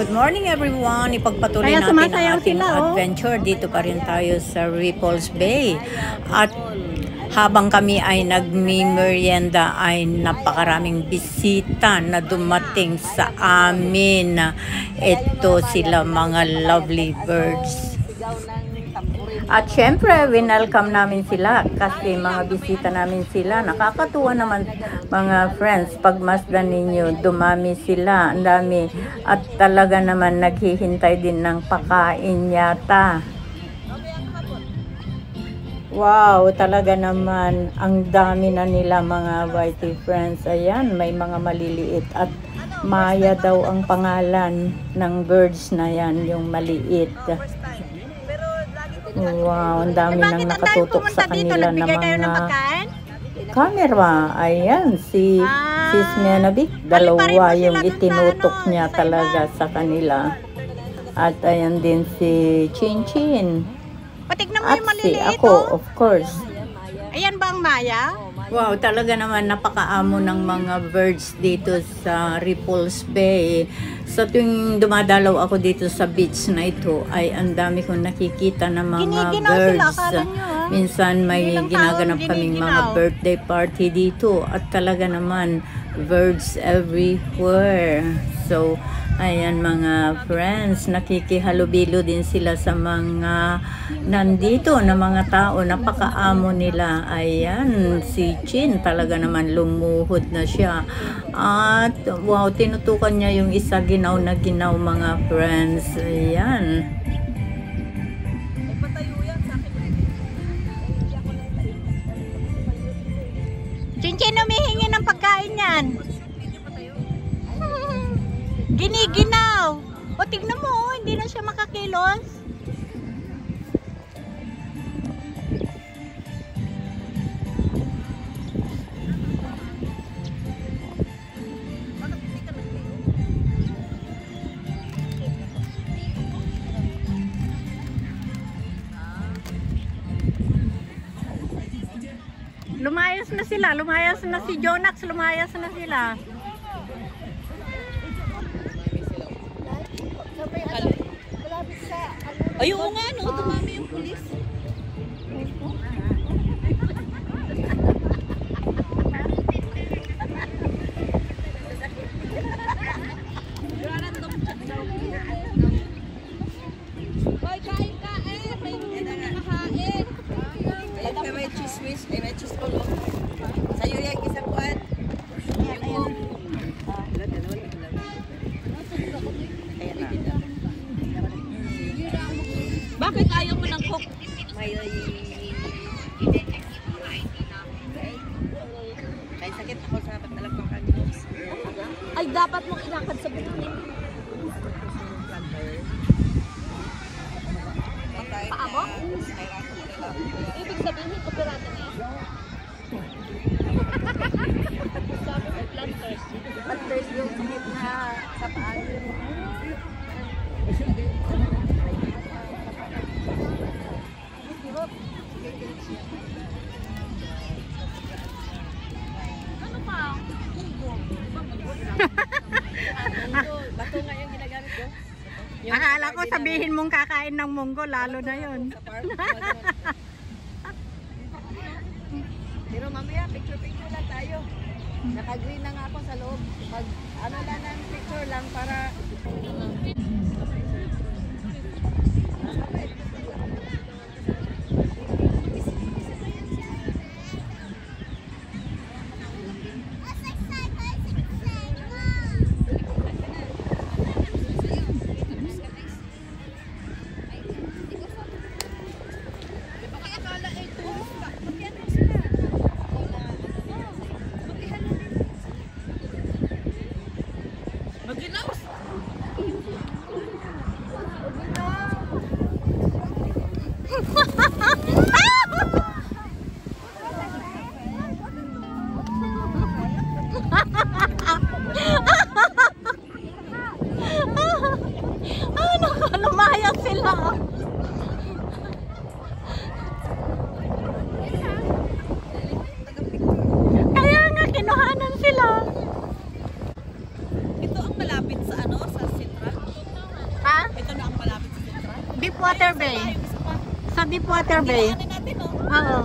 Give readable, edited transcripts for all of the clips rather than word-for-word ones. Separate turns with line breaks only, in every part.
Good morning everyone! Ipagpatuloy natin ang ating adventure. Dito pa rin tayo sa Ripples Bay. At habang kami ay nagmi-merienda ay napakaraming bisita na dumating sa amin. Ito sila mga lovely birds. At syempre, winelcome namin sila kasi mga bisita namin sila. Nakakatuwa naman mga friends. Pag masdan ninyo, dumami sila. Ang dami. At talaga naman naghihintay din ng pakain yata. Wow, talaga naman. Ang dami na nila mga whitey friends. Ayan, may mga maliliit. At Maya daw ang pangalan ng birds na yan, yung maliit. Wow, ang dami nang nakatutok sa kanila na mga camera. Ayan, si Smenabik, dalawa yung itinutok niya talaga sa kanila. At ayan din si Chin Chin. At si ako, of course.
Ayan ba ang Maya?
Wow, talaga naman napakaamo ng mga birds dito sa Ripples Bay. Sa tuwing dumadalaw ako dito sa beach na ito, ay ang dami kong nakikita na mga birds. Minsan may ginaganap kaming mga birthday party dito at talaga naman birds everywhere. So, ayan mga friends, nakikihalubilo din sila sa mga nandito na mga tao. Napakaamo nila. Ayan, si Chin talaga naman lumuhod na siya. At wow, tinutukan niya yung isa ginaw na ginaw mga friends. Ayan.
Chin-Chin, humihingi ng pagkain yan. Giniginaw. O, tignan mo, hindi na siya makakilos. Lumayas na sila, lumayas na si Jonax, lumayas na sila.
Ay, oo nga, no? Dumami yung pulis. Hoy, kain ka eh! May nakakain. May chismis, may chismol. Sa'yo yan, isang kuwan. Bakit ayaw mo ng cook? May sakit ako sa pagdalagpang kanina. Ay, dapat mong ilakad sa bunin. Paa mo? Ibig sabihin, operado na yan? Sabi mo, planters. Planters yung sakit na sa paa. Ano pa? Bato nga yung ginagamit ko.
Akala ko sabihin mong kakain ng munggo, lalo na yun.
Pero mamaya, picture-picture lang tayo. Naka-green na nga ako sa loob. Mag, ano lang ng picture lang para...
Lumayas sila.
Ito ang malapit sa ano, sa Sintra.
Deepwater Bay. Sa Deepwater Bay.
Ano natin, oh?
Oo.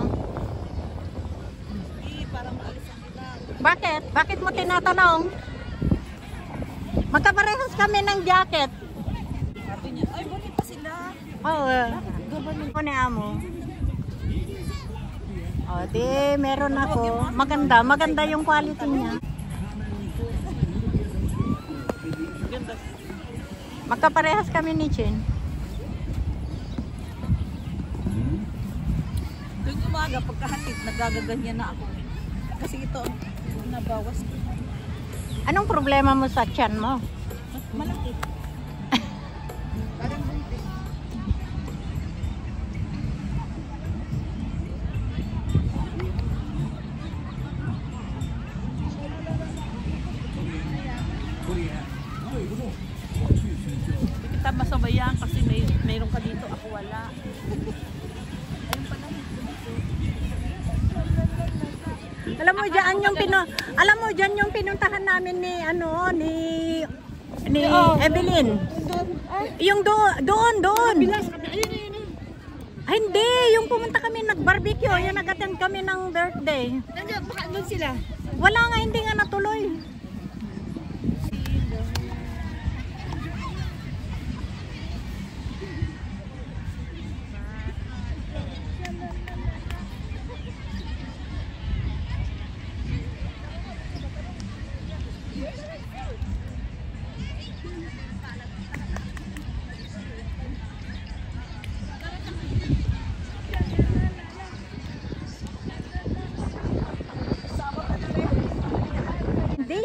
Para maalis ang iba.
Bakit? Bakit mo tinatanong? Magkaparehas kami ng jacket.
Sabi niya, ay, bakit pa sila?
Oo. Ako ni Amo. O, di, meron ako. Maganda. Maganda yung quality niya. Magkaparehas kami ni Chin.
Tuwing umaga, pagkahatid, nagagaganyan na ako. Kasi ito, nabawas ko.
Anong problema mo sa tiyan mo?
Malaki. Parang buntis. Kita masabayan kasi mayroon ka dito, ako wala. Ayun pala.
Alam mo diyan yung pinuntahan namin ni Evelyn. Yung doon. Ay, hindi, yung pumunta kami nag-barbecue, yung nag-attend kami ng birthday.
Nandiyan, baka doon sila.
Wala nga, hindi nga natuloy.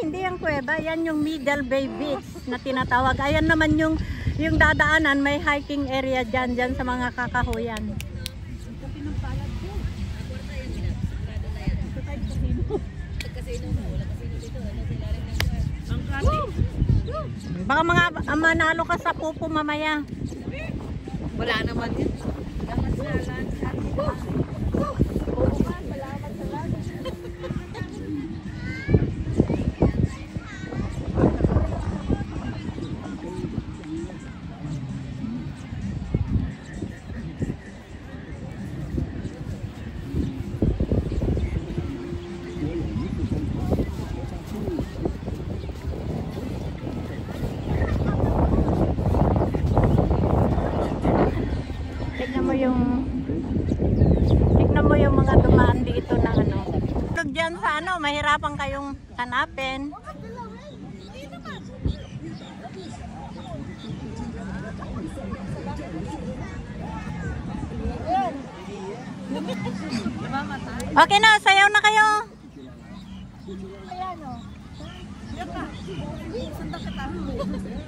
Hindi ang kuweba, yan yung Middle Bay Beach na tinatawag. Ayan naman yung dadaanan, may hiking area dyan sa mga kakahuyan. Baka mga manalo ka sa pupo mamaya.
Wala naman yun.
Tignan mo yung mga dumaan dito na Diyan sa mahirapan kayong hanapin. Okay na, sayaw na kayo.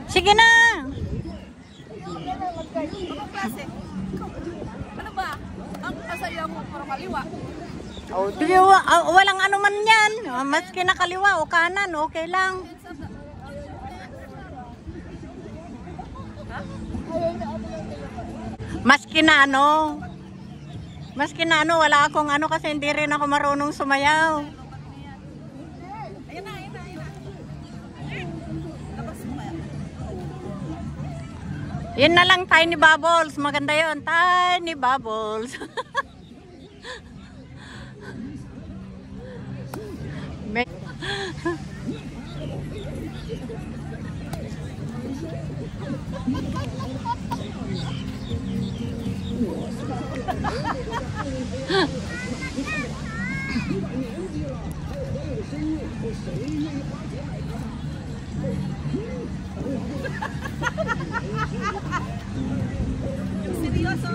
Sige na.
Ano ba? Ang kasaya mo para kaliwa.
Walang ano man yan. Maski na kaliwa o kanan, okay lang. Maski na wala akong kasi hindi rin ako marunong sumayaw.
Ayun na. Tapos sumayaw.
Yun na lang, Tiny Bubbles. Maganda yun, Tiny Bubbles.
Seryoso.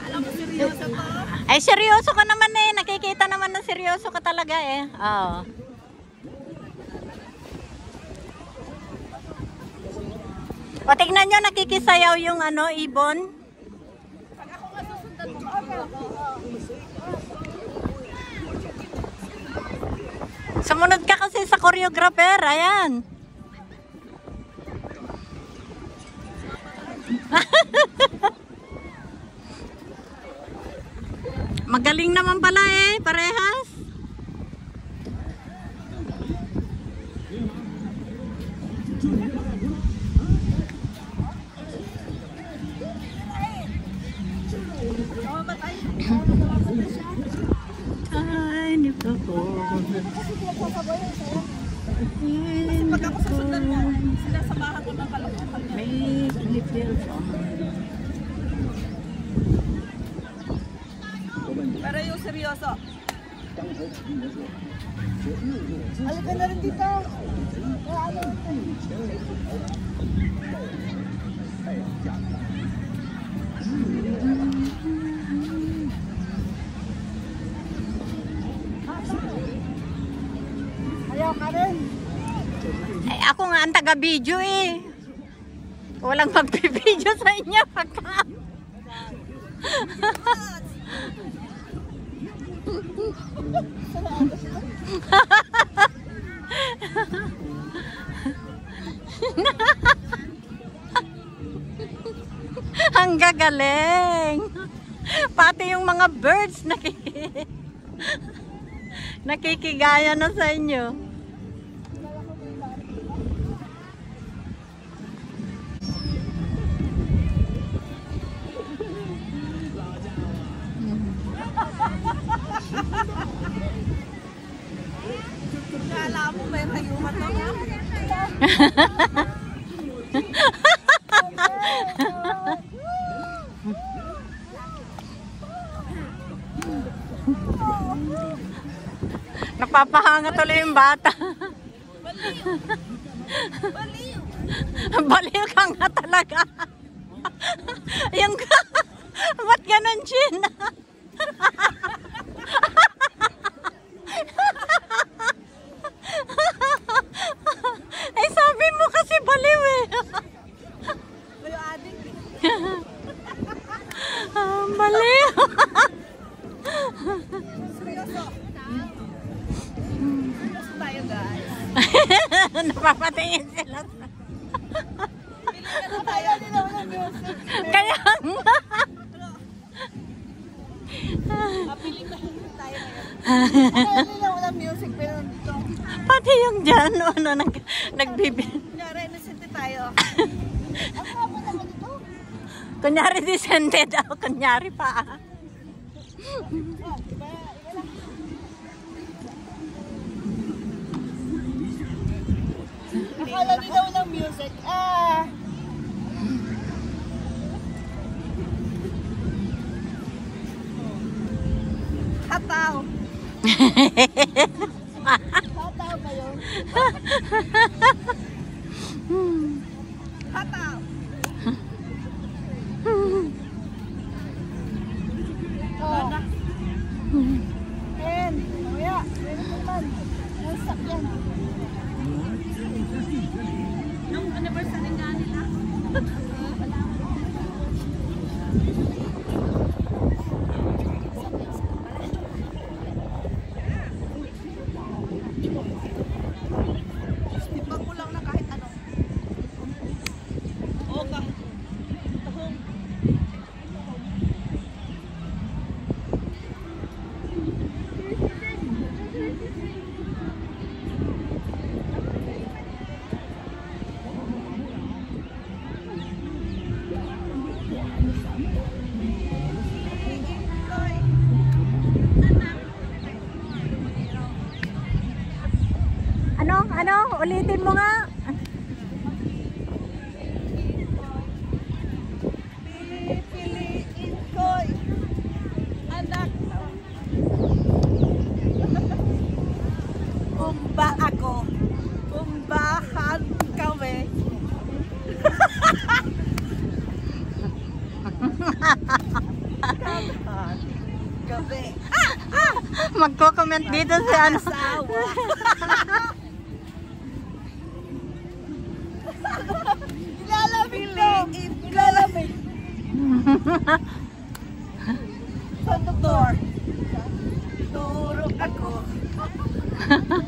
Alam mo seryoso to?
Ay, seryoso ka naman eh. Nakikita naman na seryoso ka talaga eh. Oo. O, tignan nyo, nakikisayaw yung ibon.
Pag ako nga susundan mo,
Sumunod ka kasi sa choreographer. Ayan. Magaling naman pala eh, parehas.
Kasi pag ako susundan mo, sinasamahan ko ng kalokohan niya.
Make me feel fine.
Pero yung seryoso. Halika na rin dito. Ayaw ka rin.
Ay, ako nga ang taga-video eh. Walang magpipideo sa inyo. Ang gagaling. Pati yung mga birds nakikigaya na sa inyo.
Kala mo may rayuman na nga.
Napapahanga tuloy yung bata.
Baliw!
Baliw ka nga talaga. Yung ba't ganun, Chin? Ay, sabi mo kasi baliw eh.
Kayo adik.
Baliw.
Seryoso. Seryoso tayo, guys.
Napapatingin sila.
Pili na tayo nila ng music.
Kaya nga.
Piling na hindi tayo ngayon. Kaya nila walang music pero dito.
Pati yung dyan, nagbibi.
Kunyari, nasente tayo. Ang haba naman ito.
Kunyari disente daw, kunyari pa.
Akala nila walang music. Hataw. Hataw ba yun? Hataw. And, kuya, meron naman. Ang sakyan. Nung anniversary nga nila. Ibang ko lang na kahit ano. Oo ka. Tahong.
Ano? Ulitin mo nga.
Pipiliin ko'y anak. Kumba ako. Kumbahan kami. Kumbahan kami.
Magko-comment dito si ano.
Asawa. Ilalamig ko. Ilalamig. Sa doktor. Turok ako.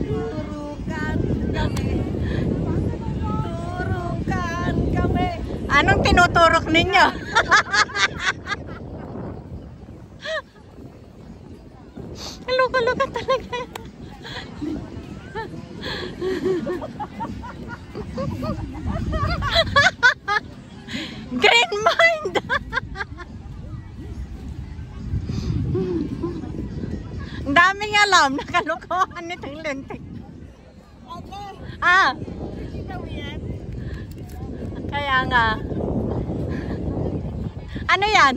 Turukan kami. Turukan kami.
Anong tinuturok ninyo? Luka-luka talaga. Green mind. Ang daming alam na kalukuhan nitong lentik.
Okay.
Ah! Kaya nga. Ano yan?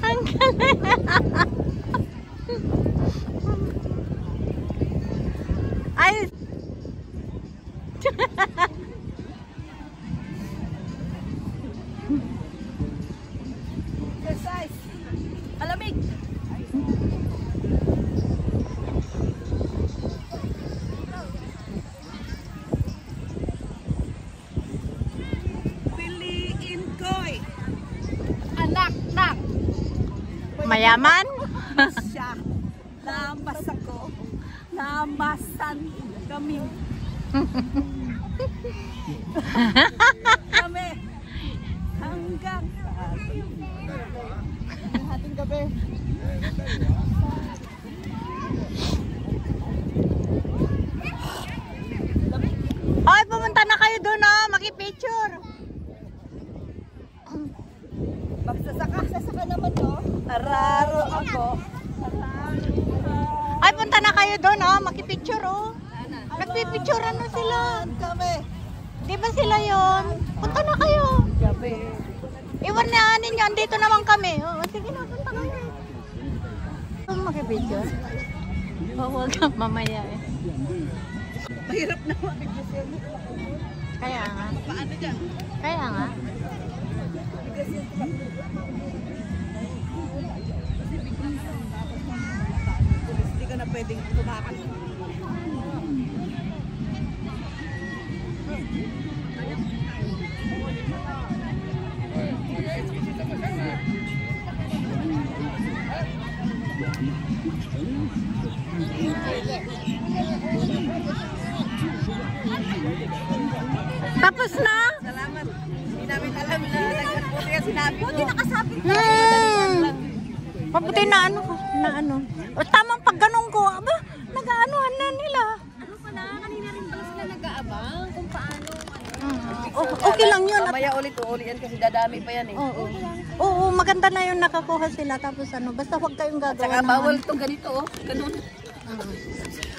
Ang galing. Ay.
Exercise. Alamig. Piliin ko'y anak.
Mayaman?
Siya. Namas ako. Namasan kami. Kami. Hanggang hating gabi.
Ay, pumunta na kayo doon, oh. Makipicture.
Sasaka naman to. Araro ako.
Ay, punta na kayo doon, oh. Makipicture, oh. Nagpipicturean na sila.
Kami.
Di ba sila yon? Punta na kayo.
Gabi.
Iwan na ninyo, andito naman kami. Oh, sige na, punta kayo. Makipicture. Oh, huwag kang mamaya eh.
Mahirap na.
Kaya nga.
Paano dyan?
Kaya nga.
Hindi ka na pwedeng tumakan.
Tapos na?
Salamat. Hindi namin alam na nagputi ka sinabi mo. Hindi nakasabit ka.
Pabuti na ano ko, na ano. O tamang pag ganun ko, aba, nag-aanuhan na nila.
Ano pala, kanina rin pala sila nag-aabang kung paano.
Oh, okay lang yun.
Mamaya ulit-ulian kasi dadami pa yan eh.
Oo, maganda na yun nakakuha sila. Tapos ano, basta huwag kayong gagawa
Saka
ng
bawal
ano.
itong ganito oh. Ganun.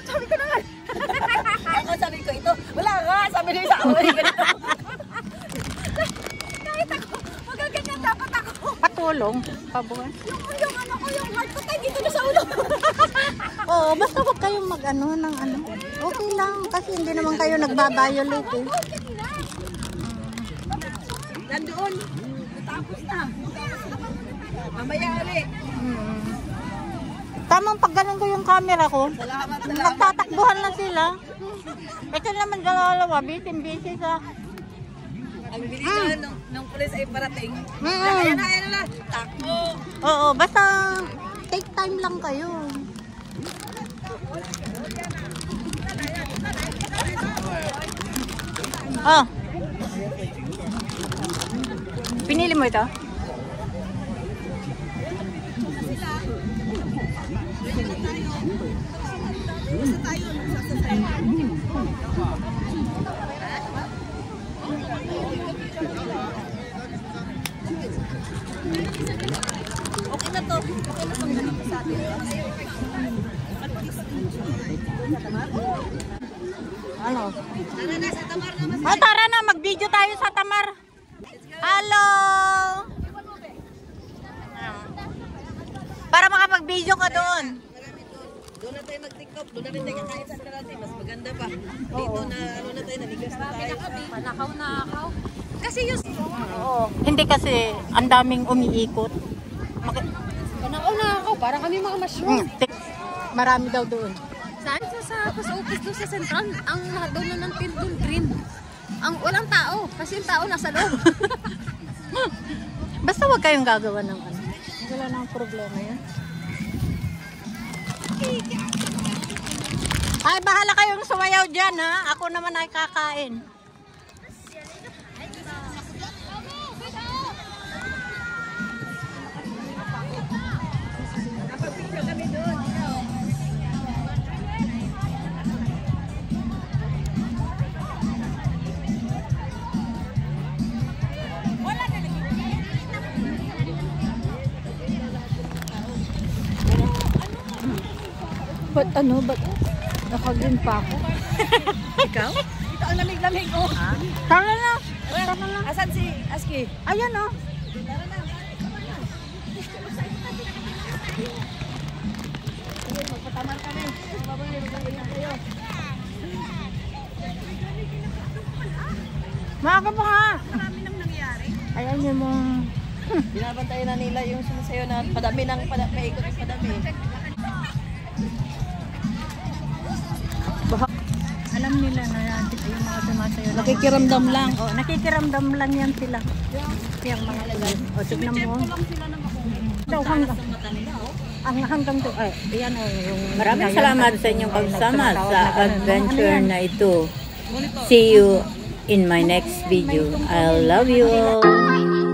Sabi ko na nga. Ako sabi ko ito. Wala nga. Sabi niyo sa awal. Ganito. Kahit ako. Magaganyan dapat ako.
Patulong, pabuhan.
Yung ano ko, yung heart ko tayo dito na sa ulo.
Oo, basta huwag kayong mag-ano ng ano. Okay lang, kasi hindi naman kayo nagbabiolate eh.
Nandoon. Tapos na. Mamaya ulit.
Tamang pag ganun ko yung camera ko.
Salamat.
Nagtatakbuhan na sila. Ito naman dalawa, busy sa...
Ang bilis na nung pulis ay parating.
Mm.
Ayan na. Takbo.
Oo, basta take time lang kayo. Oh. Pinili mo ito?
Okay na to. Okay na tong ganito sa atin.
Ano?
Tara na sa Tamar na mas.
Oh, tara na, mag-video tayo sa Tamar. Hello! Para makapag-video ka doon.
Doon na tayo mag-tiktok. Doon na rin tayo kakain sa karate. Mas maganda pa. Dito na ano na tayo. Naligas na tayo.
Panakaw. Kasi yung...
Oo. Hindi kasi ang daming umiikot.
Panakaw. Parang kami mga mushroom.
Marami daw doon.
Saan? Sa post office doon sa Central. Ang lahat doon na ng tent doon green. Ang walang tao. Kasi yung tao nasa loob.
Basta wag kayong gagawa ng ano. Wala nang problema yan. Ay, bahala kayong sumayaw dyan ha. Ako naman ay kakain. Ba't nakagin pa ako?
Ikaw? Ito ang lamig-lamig, oh.
Tara na. Tara na.
Asan si Aski?
Ayan oh.
Magpatamar kami. Magpapalingan kayo.
Maaga pa nga.
Marami nang nangyari.
Ayan yung mong...
Binabantayan na nila yung sumasayo na padami ng paikot ng padami.
Alam nila na yung mga sumasayo.
Nakikiramdam lang.
Oh, nakikiramdam lang yan sila. Yung mga pulis. O, tignan mo. Daw hanggang. Hanggang to. Ay, yan o.
Maraming salamat sa inyong pagsama sa adventure na ito. See you in my next video. I love you all.